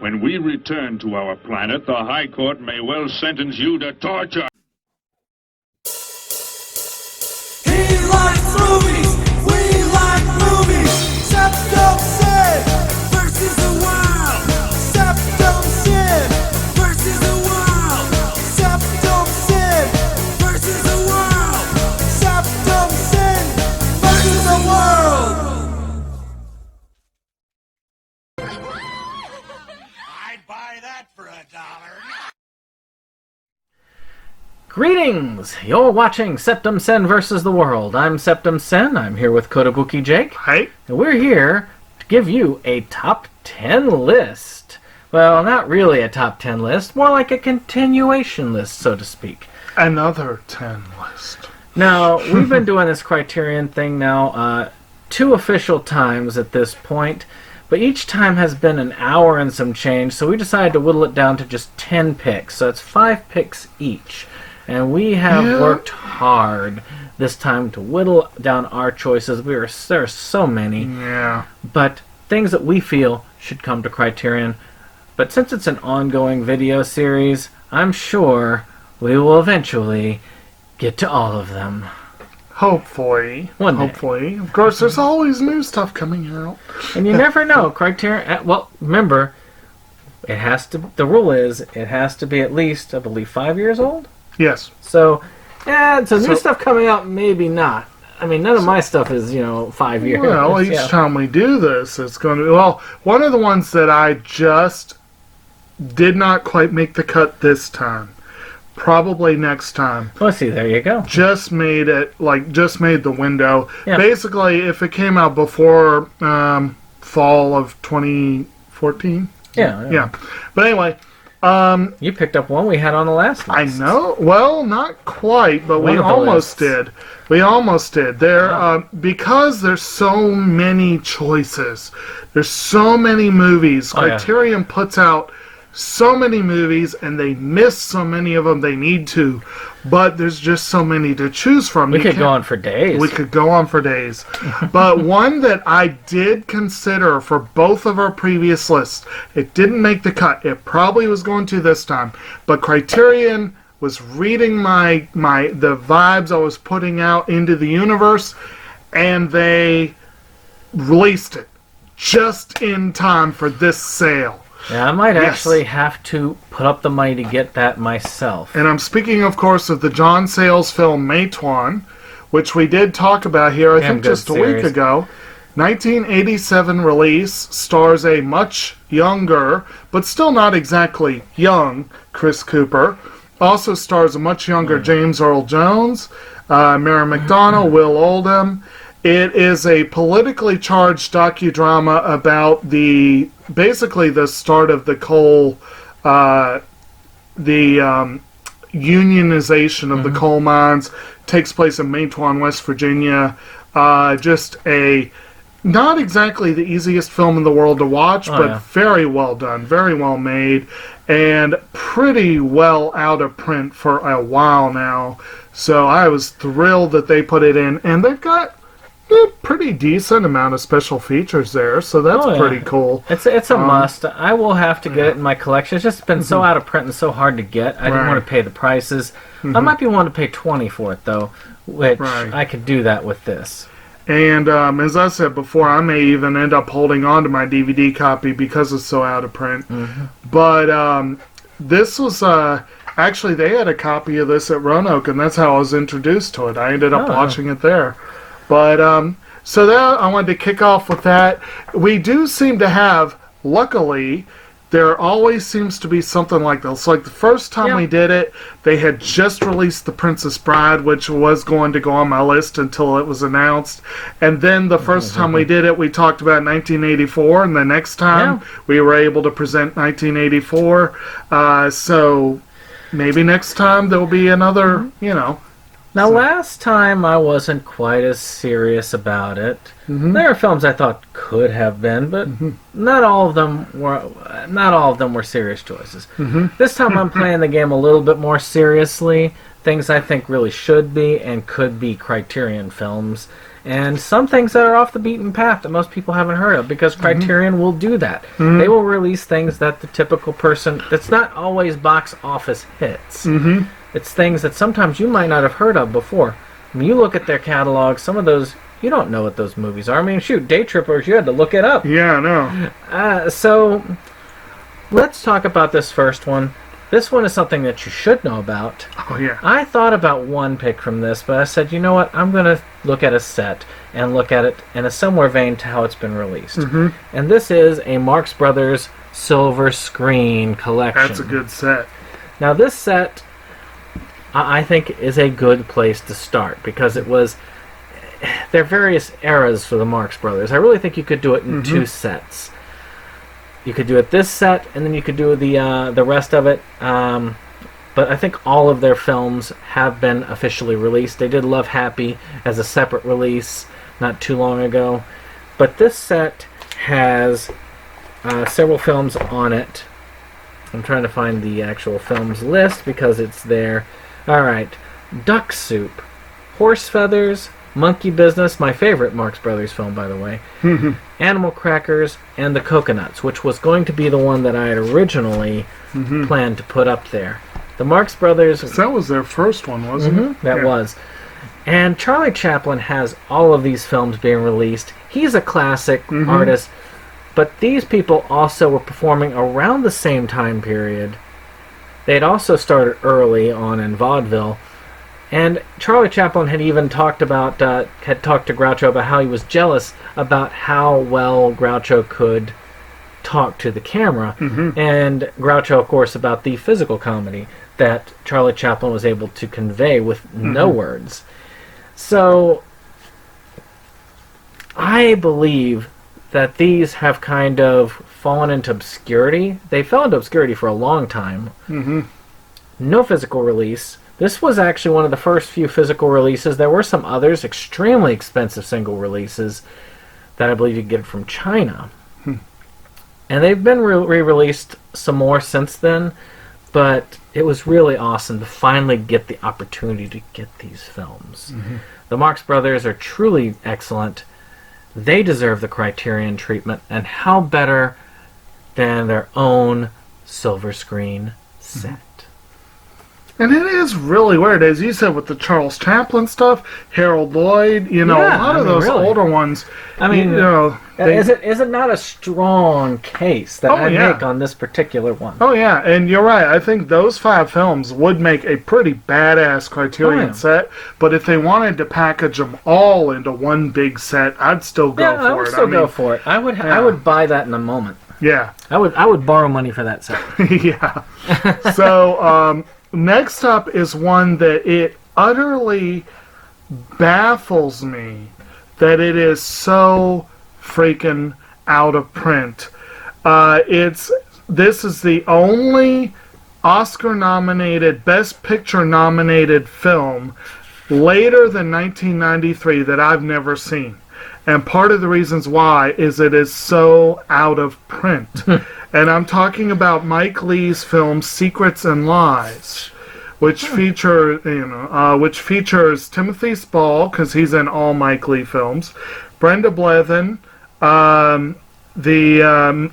When we return to our planet, the High Court may well sentence you to torture. He likes movies, we like movies. Septum Sin versus the world. Septum Sin versus the world. Septum Sin versus the world. Septum Sin versus the world. I'd buy that for $1. Greetings! You're watching Septum Sen vs. the World. I'm Septum Sen. I'm here with Kotobuki Jake. Hi. And we're here to give you a top 10 list. Well, not really a top 10 list, more like a continuation list, so to speak. Another 10 list. Now, we've been doing this Criterion thing now 2 official times at this point, but each time has been an hour and some change, so we decided to whittle it down to just 10 picks. So it's 5 picks each. And we have worked hard this time to whittle down our choices. There are so many. Yeah. But things that we feel should come to Criterion. But since it's an ongoing video series, I'm sure we will eventually get to all of them. Hopefully. One day. Hopefully. Of course, there's always new stuff coming out. And you never know. Criterion, well, remember, the rule is it has to be at least, I believe, 5 years old? Yes. So new stuff coming out, maybe not. I mean, none of my stuff is, 5 years. Well, each time we do this, it's going to be... Well, one of the ones that I just did not quite make the cut this time. Probably next time. Well, see, there you go. Just made the window. Yeah. Basically, if it came out before fall of 2014. Yeah. But anyway... you picked up one we had on the last list. I know. Well, not quite, but we almost did. We almost did. Because there's so many choices. There's so many movies. Criterion puts out so many movies, and they miss so many of them they need to. But there's just so many to choose from. We could go on for days. We could go on for days. But one that I did consider for both of our previous lists, it didn't make the cut. It probably was going to this time. But Criterion was reading the vibes I was putting out into the universe, and they released it just in time for this sale. Yeah, I might actually have to put up the money to get that myself. And I'm speaking, of course, of the John Sayles film Matewan, which we did talk about here, I think just a week ago. 1987 release, stars a much younger, but still not exactly young, Chris Cooper. Also stars a much younger James Earl Jones, Mary McDonnell, Will Oldham. It is a politically charged docudrama about basically the start of the coal, unionization of the coal mines. Takes place in Matewan, West Virginia. Just not exactly the easiest film in the world to watch, but very well done, very well made, and pretty well out of print for a while now. So I was thrilled that they put it in, and they've got a pretty decent amount of special features there, so that's pretty cool. It's a must. I will have to get it in my collection. It's just been so out of print and so hard to get. I didn't want to pay the prices. I might be willing to pay $20 for it, though, which I could do that with this. And as I said before, I may even end up holding on to my DVD copy because it's so out of print. But this was... actually, they had a copy of this at Roanoke, and that's how I was introduced to it. I ended up watching it there. But, so that I wanted to kick off with that. We do seem to have, luckily, there always seems to be something like this. Like the first time we did it, they had just released The Princess Bride, which was going to go on my list until it was announced. And then the first time we did it, we talked about 1984, and the next time we were able to present 1984. So maybe next time there'll be another, Now, So- last time I wasn't quite as serious about it. There are films I thought could have been, but not all of them were. Not all of them were serious choices. This time, I'm playing the game a little bit more seriously. Things I think really should be and could be Criterion films, and some things that are off the beaten path that most people haven't heard of, because Criterion will do that. They will release things that the typical person. That's not always box office hits. It's things that sometimes you might not have heard of before. When you look at their catalog, some of those, you don't know what those movies are. I mean, shoot, Day Trippers, you had to look it up. Yeah, I know. So, let's talk about this first one. This one is something that you should know about. Oh, yeah. I thought about one pick from this, but I said, you know what, I'm going to look at a set and look at it in a similar vein to how it's been released. And this is a Marx Brothers silver screen collection. That's a good set. Now, this set, I think, is a good place to start, because it was... There are various eras for the Marx Brothers. I really think you could do it in two sets. You could do it this set, and then you could do the rest of it. But I think all of their films have been officially released. They did Love Happy as a separate release not too long ago. But this set has several films on it. I'm trying to find the actual films list because it's there. Alright. Duck Soup, Horse Feathers, Monkey Business, my favorite Marx Brothers film, by the way, Animal Crackers, and The Coconuts, which was going to be the one that I had originally planned to put up there. The Marx Brothers... That was their first one, wasn't it? That was. And Charlie Chaplin has all of these films being released. He's a classic artist, but these people also were performing around the same time period. They had also started early on in vaudeville. And Charlie Chaplin had even talked to Groucho about how he was jealous about how well Groucho could talk to the camera. And Groucho, of course, about the physical comedy that Charlie Chaplin was able to convey with no words. So, I believe that these have kind of fallen into obscurity. They fell into obscurity for a long time. No physical release. This was actually one of the first few physical releases. There were some others, extremely expensive single releases, that I believe you could get from China. And they've been re-released some more since then, but it was really awesome to finally get the opportunity to get these films. The Marx Brothers are truly excellent. They deserve the Criterion treatment, and how better than their own silver screen set. And it is really weird, as you said, with the Charles Chaplin stuff, Harold Lloyd, a lot of those really. older ones. I mean, they, is it not a strong case that I yeah. make on this particular one? Oh, yeah, and you're right. I think those 5 films would make a pretty badass Criterion set, but if they wanted to package them all into one big set, I'd still go for it. I would still go for it. I would buy that in a moment. Yeah. I would borrow money for that set. Yeah. So, next up is one that it utterly baffles me that it is so freaking out of print. This is the only Oscar-nominated, Best Picture-nominated film later than 1993 that I've never seen. And part of the reasons why is it is so out of print. And I'm talking about Mike Leigh's film Secrets and Lies, which features Timothy Spall, because he's in all Mike Leigh films, Brenda Blethyn,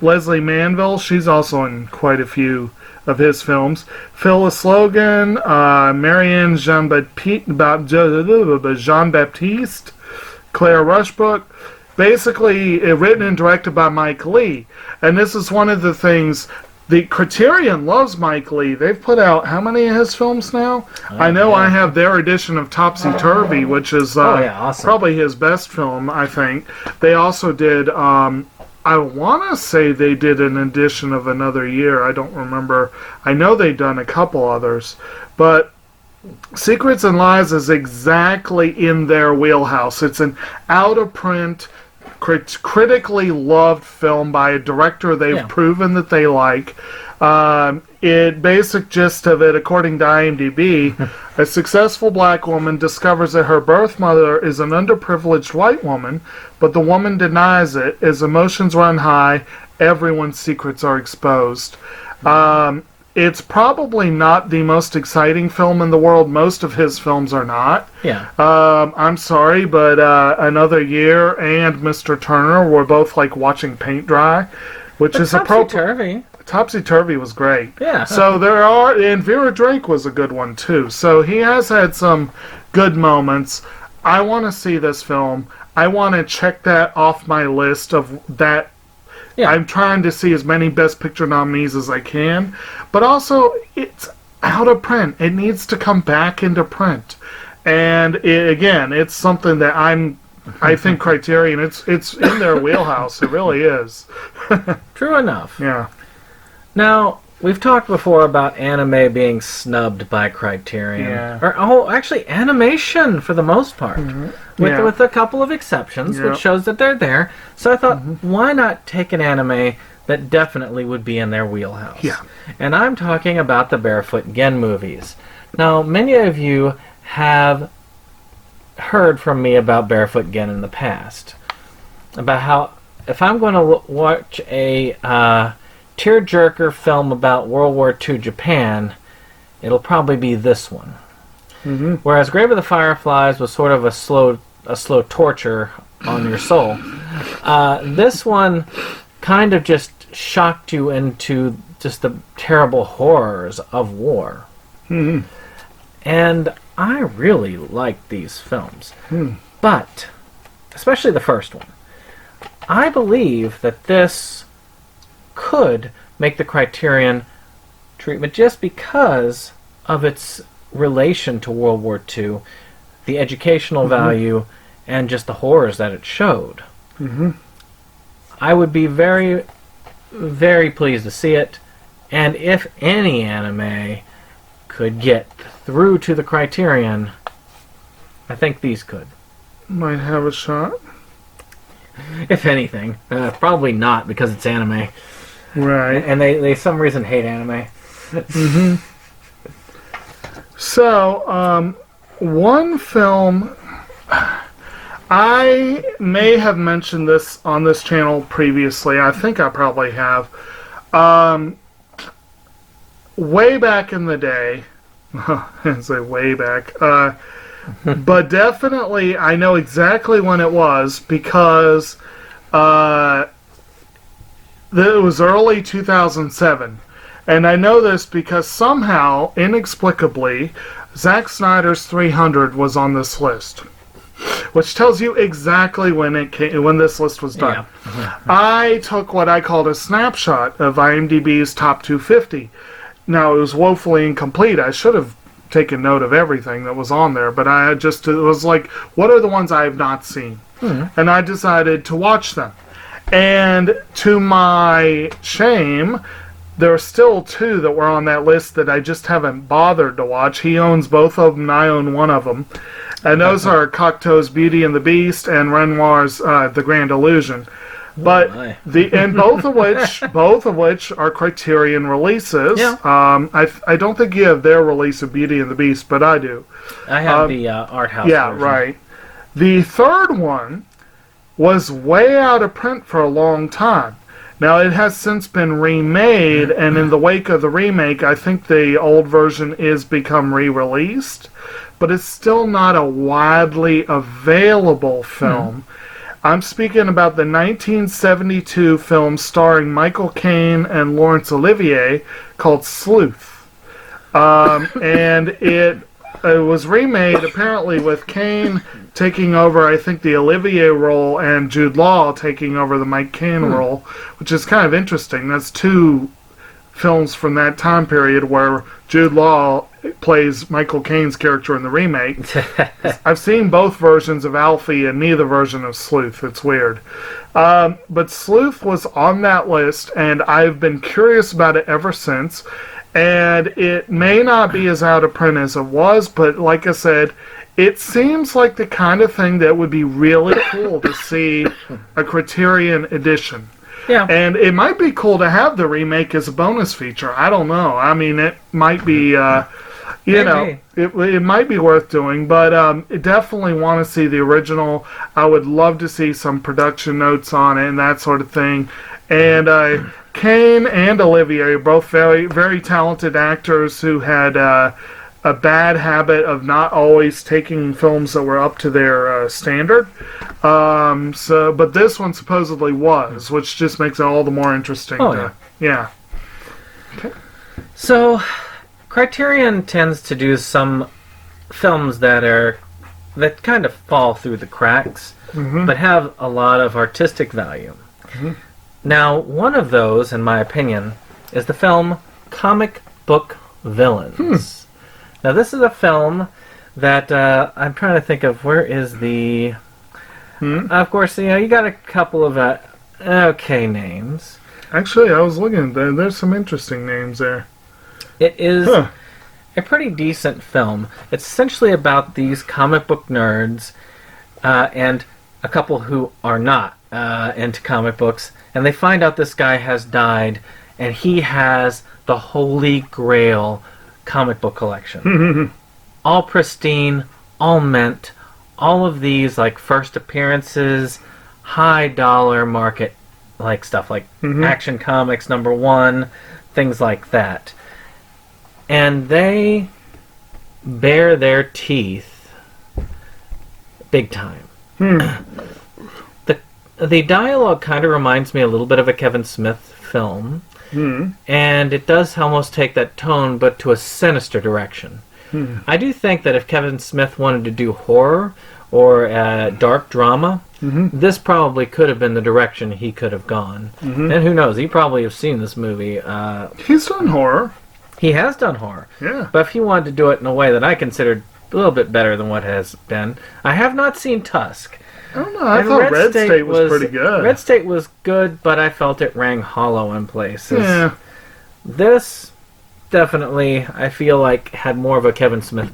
Leslie Manville, she's also in quite a few of his films, Phyllis Logan, Marianne Jean-Baptiste, Claire Rushbrook, basically written and directed by Mike Leigh. And this is one of the things, the Criterion loves Mike Leigh. They've put out how many of his films now? I know I have their edition of Topsy Turvy, which is awesome. Probably his best film, I think. They also did, I want to say they did an edition of Another Year. I don't remember. I know they've done a couple others. But Secrets and Lies is exactly in their wheelhouse. It's an out-of-print critically loved film by a director they've proven that they like. Basic gist of it, according to IMDb, a successful black woman discovers that her birth mother is an underprivileged white woman, but the woman denies it. As emotions run high, everyone's secrets are exposed. It's probably not the most exciting film in the world. Most of his films are not. Yeah. I'm sorry, but Another Year and Mr. Turner were both like watching paint dry, which is appropriate. Topsy-Turvy was great. Yeah. So and Vera Drake was a good one too. So he has had some good moments. I want to see this film. I want to check that off my list of that. Yeah. I'm trying to see as many Best Picture nominees as I can. But also, it's out of print. It needs to come back into print. And again, it's something that I think Criterion, it's in their wheelhouse. It really is. True enough. Yeah. Now, we've talked before about anime being snubbed by Criterion. Yeah. Or, actually, animation for the most part. Mm-hmm. With a couple of exceptions, which shows that they're there. So I thought, why not take an anime that definitely would be in their wheelhouse? Yeah. And I'm talking about the Barefoot Again movies. Now, many of you have heard from me about Barefoot Again in the past. About how, if I'm going to watch a tearjerker film about World War II Japan, it'll probably be this one. Mm-hmm. Whereas Grave of the Fireflies was sort of a slow torture on your soul. This one kind of just shocked you into just the terrible horrors of war. Mm-hmm. And I really like these films. But, especially the first one, I believe that this could make the Criterion treatment just because of its relation to World War II, the educational value, and just the horrors that it showed. I would be very, very pleased to see it, and if any anime could get through to the Criterion, I think these could. Might have a shot. If anything. Probably not, because it's anime. Right. And they some reason hate anime. So, one film, I may have mentioned this on this channel previously. I think I probably have. Way back in the day, I say way back, but definitely I know exactly when it was because it was early 2007. And I know this because somehow, inexplicably, Zack Snyder's 300 was on this list, which tells you exactly when this list was done. Yeah. I took what I called a snapshot of IMDb's top 250. Now, it was woefully incomplete. I should have taken note of everything that was on there, but it was like, what are the ones I have not seen? And I decided to watch them. And to my shame, there are still two that were on that list that I just haven't bothered to watch. He owns both of them, and I own one of them. And those are Cocteau's Beauty and the Beast and Renoir's The Grand Illusion. But both of which are Criterion releases. Yeah. I don't think you have their release of Beauty and the Beast, but I do. I have the art house version. Right. The third one was way out of print for a long time. Now, it has since been remade, and in the wake of the remake, I think the old version is become re-released, but it's still not a widely available film. I'm speaking about the 1972 film starring Michael Caine and Laurence Olivier called Sleuth. And it was remade apparently with Caine taking over, I think, the Olivier role and Jude Law taking over the Mike Caine role, which is kind of interesting. That's two films from that time period where Jude Law plays Michael Caine's character in the remake. I've seen both versions of Alfie and neither version of Sleuth. It's weird. But Sleuth was on that list, and I've been curious about it ever since. And it may not be as out of print as it was, but like I said, it seems like the kind of thing that would be really cool to see a Criterion edition. Yeah. And it might be cool to have the remake as a bonus feature. I don't know. I mean, it might be, it might be worth doing, but I definitely want to see the original. I would love to see some production notes on it and that sort of thing. And Kane and Olivier are both very, very talented actors who had a bad habit of not always taking films that were up to their standard. But this one supposedly was, which just makes it all the more interesting. Oh, yeah. So, Criterion tends to do some films that kind of fall through the cracks, but have a lot of artistic value. Now, one of those, in my opinion, is the film Comic Book Villains. Now, this is a film that I'm trying to think of. Where is the? Of course, you got a couple of okay names. Actually, I was looking. There's some interesting names there. It is a pretty decent film. It's essentially about these comic book nerds and a couple who are not into comic books, and they find out this guy has died, and he has the Holy Grail comic book collection. All pristine, all mint, all of these like first appearances, high dollar market like stuff like Action Comics #1, things like that. And they bare their teeth big time. The dialogue kind of reminds me a little bit of a Kevin Smith film. And it does almost take that tone, but to a sinister direction. I do think that if Kevin Smith wanted to do horror or dark drama, this probably could have been the direction he could have gone. And who knows, he probably has seen this movie. He's done horror. He has done horror. Yeah. But if he wanted to do it in a way that I considered a little bit better than what has been, I have not seen Tusk. I don't know. I thought Red State was pretty good. Red State was good, but I felt it rang hollow in places. Yeah. This definitely, I feel like, would have had more of a Kevin Smith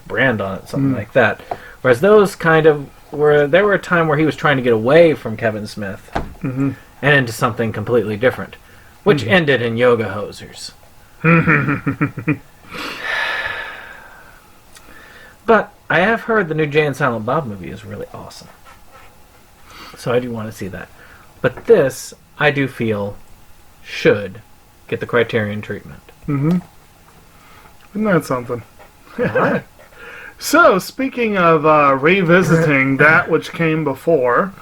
brand on it, something like that. Whereas those kind of there were a time where he was trying to get away from Kevin Smith and into something completely different, which ended in Yoga Hosers. But I have heard the new Jay and Silent Bob movie is really awesome. So I do want to see that. But this, I do feel, should get the Criterion treatment. Isn't that something? Alright. So, speaking of revisiting that which came before,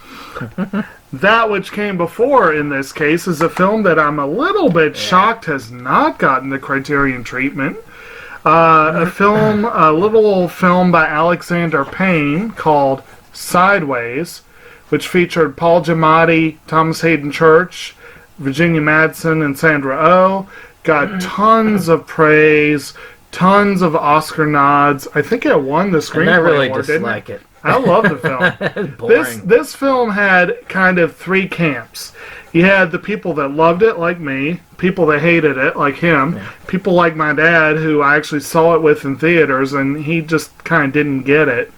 that which came before in this case is a film that I'm a little bit shocked has not gotten the Criterion treatment. A little film by Alexander Payne called Sideways, which featured Paul Giamatti, Thomas Hayden Church, Virginia Madsen, and Sandra Oh. Got tons of praise, tons of Oscar nods. I think it won the screenplay And I really award, dislike it. I love the film. It's boring. This film had kind of three camps. You had the people that loved it, like me, people that hated it, like him, people like my dad, who I actually saw it with in theaters, and he just kind of didn't get it.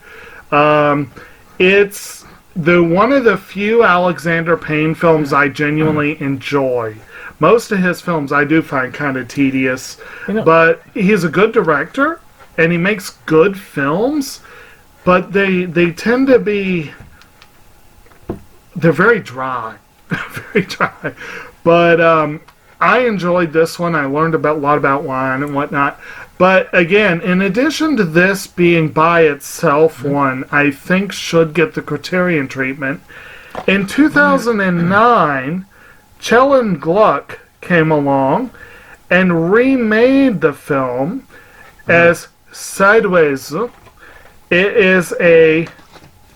It's one of the few Alexander Payne films I genuinely enjoy. Most of his films I do find kind of tedious, but he's a good director, and he makes good films, but they tend to be... They're very dry. Very dry. But I enjoyed this one. I learned a lot about wine and whatnot. But again, in addition to this being by itself one I think should get the Criterion treatment, in 2009, Chelon Gluck came along and remade the film as Sideways. It is a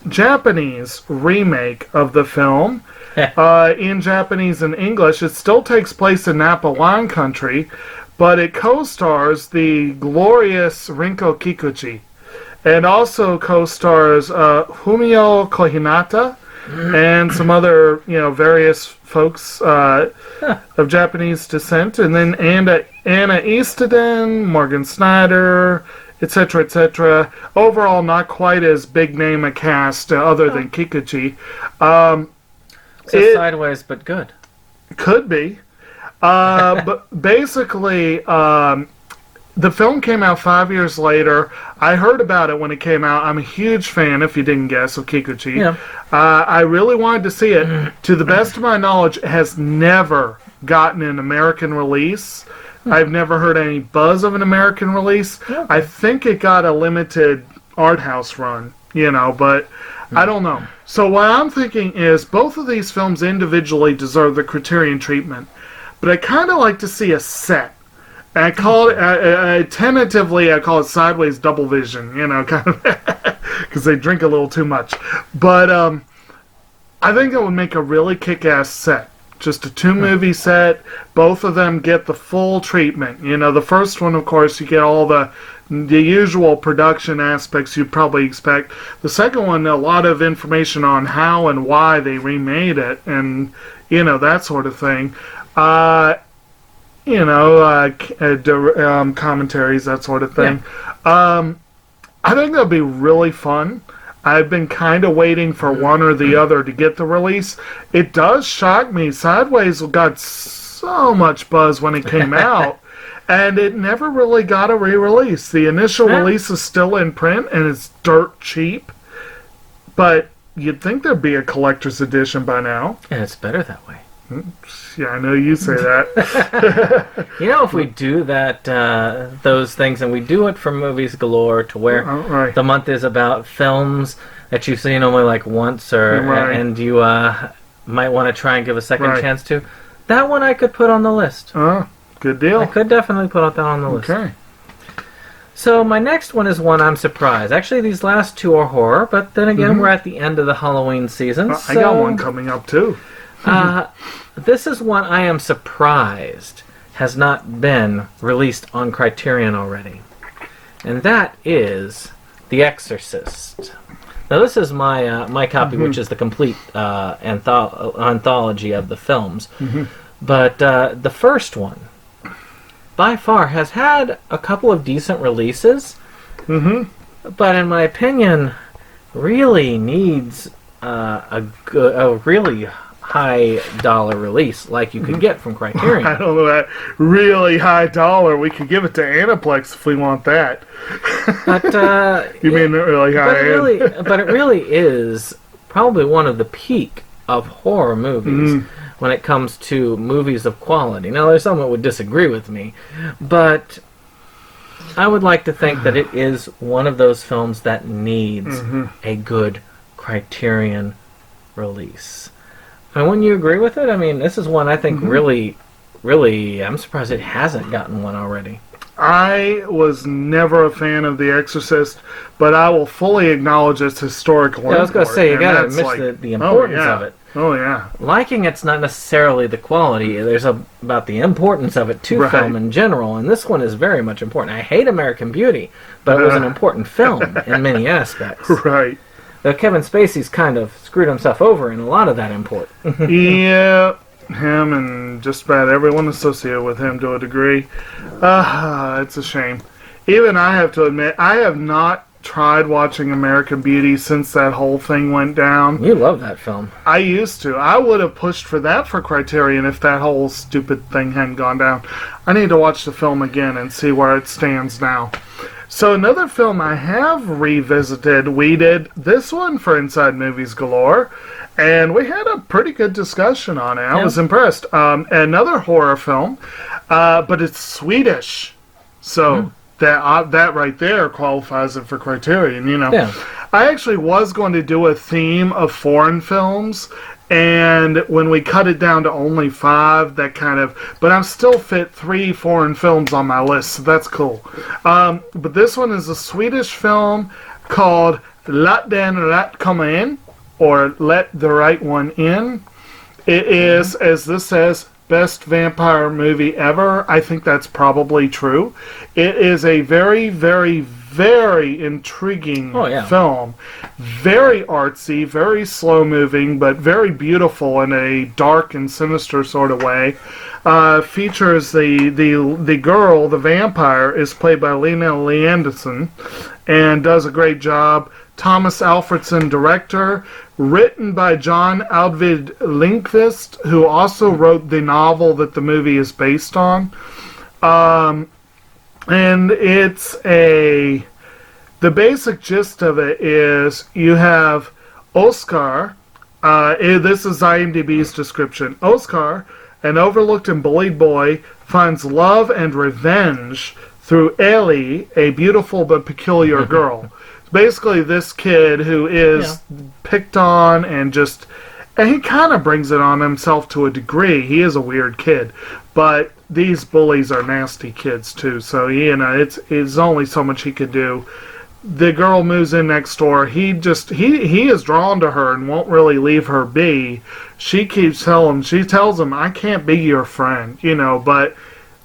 Japanese remake of the film. In Japanese and English. It still takes place in Napa wine country, but it co-stars the glorious Rinko Kikuchi, and also co-stars Fumio Kohinata and some other, various folks of Japanese descent, and then Anna Easteden, Morgan Snyder, etc., etc. Overall, not quite as big name a cast other than Kikuchi. Sideways, but good. Could be. But basically, the film came out 5 years later. I heard about it when it came out. I'm a huge fan, if you didn't guess, of Kikuchi. Yeah. I really wanted to see it. To the best of my knowledge, it has never gotten an American release. I've never heard any buzz of an American release. Okay. I think it got a limited art house run, but I don't know. So what I'm thinking is both of these films individually deserve the Criterion treatment, but I kind of like to see a set. And I call it, tentatively, I call it Sideways Double Vision, kind of, because they drink a little too much. But I think it would make a really kick-ass set. Just a 2-movie set. Both of them get the full treatment. The first one, of course, you get all the usual production aspects you'd probably expect. The second one, a lot of information on how and why they remade it, and that sort of thing. Commentaries, that sort of thing. Yeah. I think that'd be really fun. I've been kind of waiting for one or the other to get the release. It does shock me. Sideways got so much buzz when it came out, and it never really got a re-release. The initial release is still in print, and it's dirt cheap. But you'd think there'd be a collector's edition by now. And it's better that way. Yeah, I know you say that. If we do that, those things, and we do it for Movies Galore, to where the month is about films that you've seen only like once, and you might want to try and give a second chance to, that one I could put on the list. Good deal. I could definitely put that on the list. Okay. So my next one is one I'm surprised. Actually, these last two are horror, but then again, we're at the end of the Halloween season. I got one coming up, too. This is one I am surprised has not been released on Criterion already. And that is The Exorcist. Now this is my copy, which is the complete anthology of the films. But the first one, by far, has had a couple of decent releases. But in my opinion, really needs a really high dollar release like you could get from Criterion. I don't know that really high dollar. We could give it to Aniplex if we want that. But you mean really high end? But it really is probably one of the peak of horror movies when it comes to movies of quality. Now, there's some that would disagree with me, but I would like to think that it is one of those films that needs a good Criterion release. And wouldn't you agree with it? I mean, this is one I think really, I'm surprised it hasn't gotten one already. I was never a fan of The Exorcist, but I will fully acknowledge its historical import. I was going to say, you got to admit the importance of it. Oh, yeah. Liking it's not necessarily the quality. There's about the importance of it to film in general, and this one is very much important. I hate American Beauty, but it was an important film in many aspects. Right. Though Kevin Spacey's kind of screwed himself over in a lot of that import. Yeah, him and just about everyone associated with him to a degree. It's a shame. Even I have to admit, I have not tried watching American Beauty since that whole thing went down. You love that film. I used to. I would have pushed for that for Criterion if that whole stupid thing hadn't gone down. I need to watch the film again and see where it stands now. So another film I have revisited, we did this one for Inside Movies Galore, and we had a pretty good discussion on it. I was impressed. Another horror film, but it's Swedish. So that right there qualifies it for Criterion, Yeah. I actually was going to do a theme of foreign films, and when we cut it down to only 5, that kind of... But I'm still fit 3 foreign films on my list, so that's cool. But this one is a Swedish film called Let den rätt komma in, or Let the Right One In. It is, as this says, best vampire movie ever. I think that's probably true. It is a very, very, very intriguing film. Very artsy, very slow-moving, but very beautiful in a dark and sinister sort of way. Features the girl, the vampire, is played by Lena Leandeson, and does a great job. Thomas Alfredson, director, written by John Alvid Lindqvist, who also wrote the novel that the movie is based on. And it's the basic gist of it is you have Oscar, this is IMDb's description. Oscar, an overlooked and bullied boy, finds love and revenge through Ellie, a beautiful but peculiar girl. Basically, this kid who is picked on and he kind of brings it on himself to a degree. He is a weird kid, but these bullies are nasty kids too. So it's only so much he could do. The girl moves in next door. He is drawn to her and won't really leave her be. She tells him, "I can't be your friend," but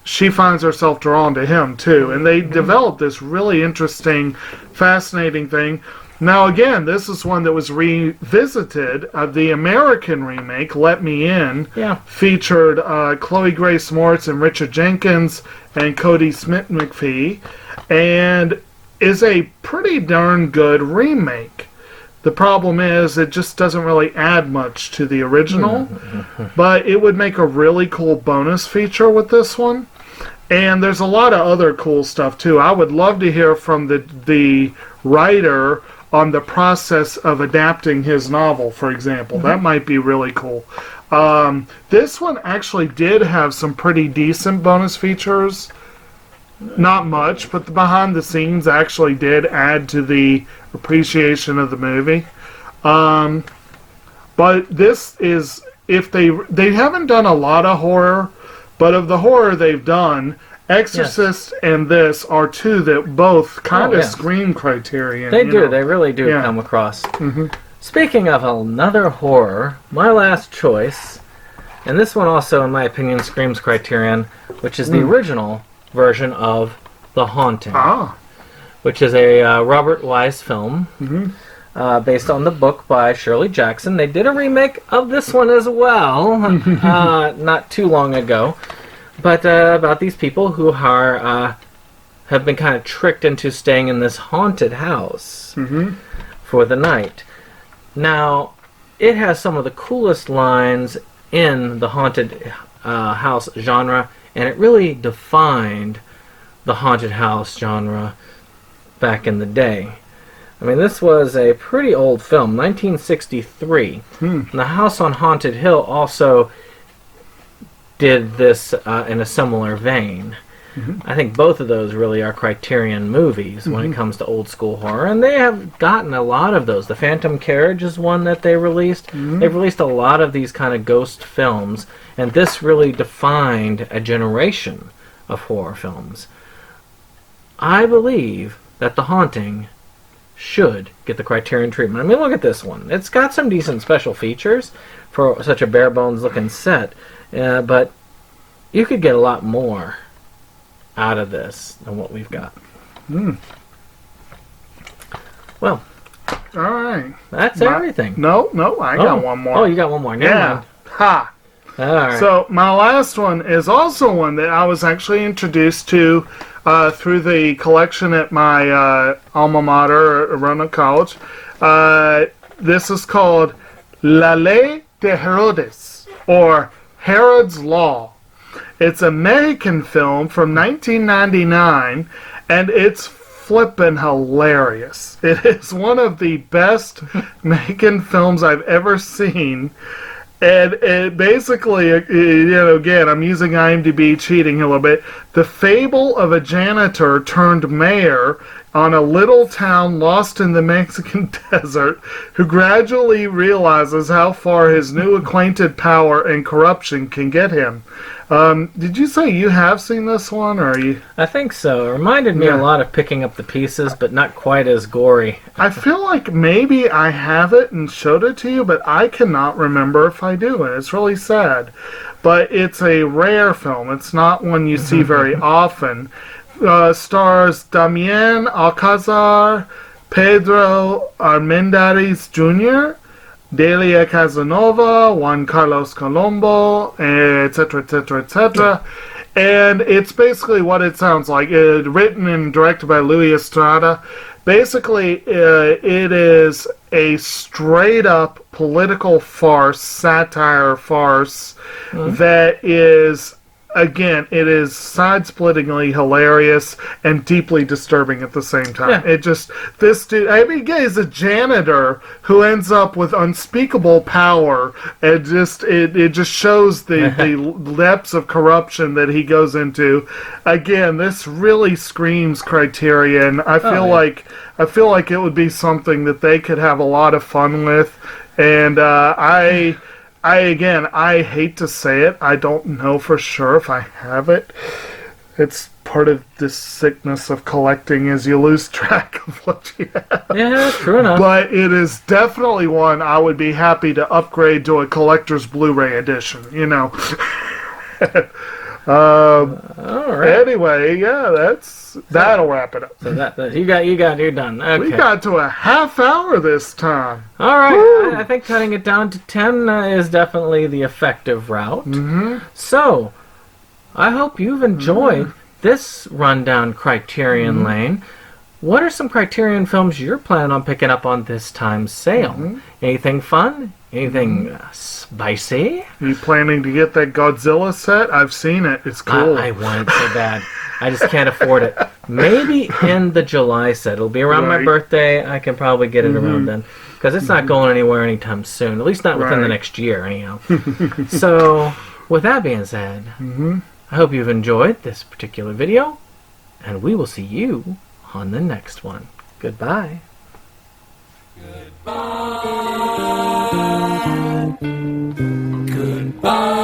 she finds herself drawn to him too, and they develop this really interesting, fascinating thing. Now again, this is one that was revisited. The American remake, Let Me In, featured Chloe Grace Moretz and Richard Jenkins and Cody Smith-McPhee, and is a pretty darn good remake. The problem is it just doesn't really add much to the original, but it would make a really cool bonus feature with this one. And there's a lot of other cool stuff too. I would love to hear from the writer on the process of adapting his novel, for example. That might be really cool. This one actually did have some pretty decent bonus features. Not much, but the behind the scenes actually did add to the appreciation of the movie. But this is, if they haven't done a lot of horror, but of the horror they've done, Exorcist and this are two that both kind of scream Criterion. They do. They really do come across. Speaking of another horror, my last choice, and this one also, in my opinion, screams Criterion, which is the original version of The Haunting, which is a Robert Wise film based on the book by Shirley Jackson. They did a remake of this one as well not too long ago, but about these people who are have been kind of tricked into staying in this haunted house for the night. Now, it has some of the coolest lines in the haunted house genre, and it really defined the haunted house genre back in the day. I mean, this was a pretty old film, 1963. And The House on Haunted Hill also did this in a similar vein. I think both of those really are Criterion movies when it comes to old school horror, and they have gotten a lot of those. The Phantom Carriage is one that they released. They've released a lot of these kind of ghost films, and this really defined a generation of horror films. I believe that The Haunting should get the Criterion treatment. I mean, look at this one. It's got some decent special features for such a bare bones looking set, but you could get a lot more out of this than what we've got. Well, all right. That's everything. No, I got one more. Oh, you got one more. Never mind. Ha! All right. So my last one is also one that I was actually introduced to through the collection at my alma mater, Roanoke College. This is called La Ley de Herodes, or Herod's Law. It's a Mexican film from 1999, and it's flippin' hilarious. It is one of the best Mexican films I've ever seen. And it basically, again, I'm using IMDb cheating a little bit. The fable of a janitor turned mayor on a little town lost in the Mexican desert who gradually realizes how far his new acquainted power and corruption can get him. Did you say you have seen this one, or are you? I think so. It reminded me a lot of Picking Up the Pieces, but not quite as gory. I feel like maybe I have it and showed it to you, but I cannot remember if I do, and it's really sad. But it's a rare film. It's not one you see very often. stars Damien Alcazar, Pedro Armendariz Jr., Delia Casanova, Juan Carlos Colombo, etc., etc., etc. And it's basically what it sounds like. Written and directed by Louis Estrada. Basically, it is a straight-up political farce, satire farce, that is, again, it is side-splittingly hilarious and deeply disturbing at the same time. Yeah. It just, this dude, I mean, he's a janitor who ends up with unspeakable power, and just, it just shows the depths of corruption that he goes into. Again, this really screams Criterion. I feel like it would be something that they could have a lot of fun with, and I hate to say it. I don't know for sure if I have it. It's part of this sickness of collecting, is you lose track of what you have. Yeah, true enough. But it is definitely one I would be happy to upgrade to a collector's Blu-ray edition, you know. All right. Anyway, yeah, that'll wrap it up. So you're done. Okay. We got to a half hour this time. All right. Woo! I think cutting it down to 10 is definitely the effective route. Mm-hmm. So, I hope you've enjoyed this rundown Criterion Lane. What are some Criterion films you're planning on picking up on this time's sale? Anything fun? Anything spicy? You planning to get that Godzilla set? I've seen it. It's cool. I want it so bad. I just can't afford it. Maybe in the July set. It'll be around my Right. birthday. I can probably get it around then. Because it's not going anywhere anytime soon. At least not within the Right. next year, anyhow. So, with that being said, I hope you've enjoyed this particular video. And we will see you on the next one. Goodbye. Goodbye.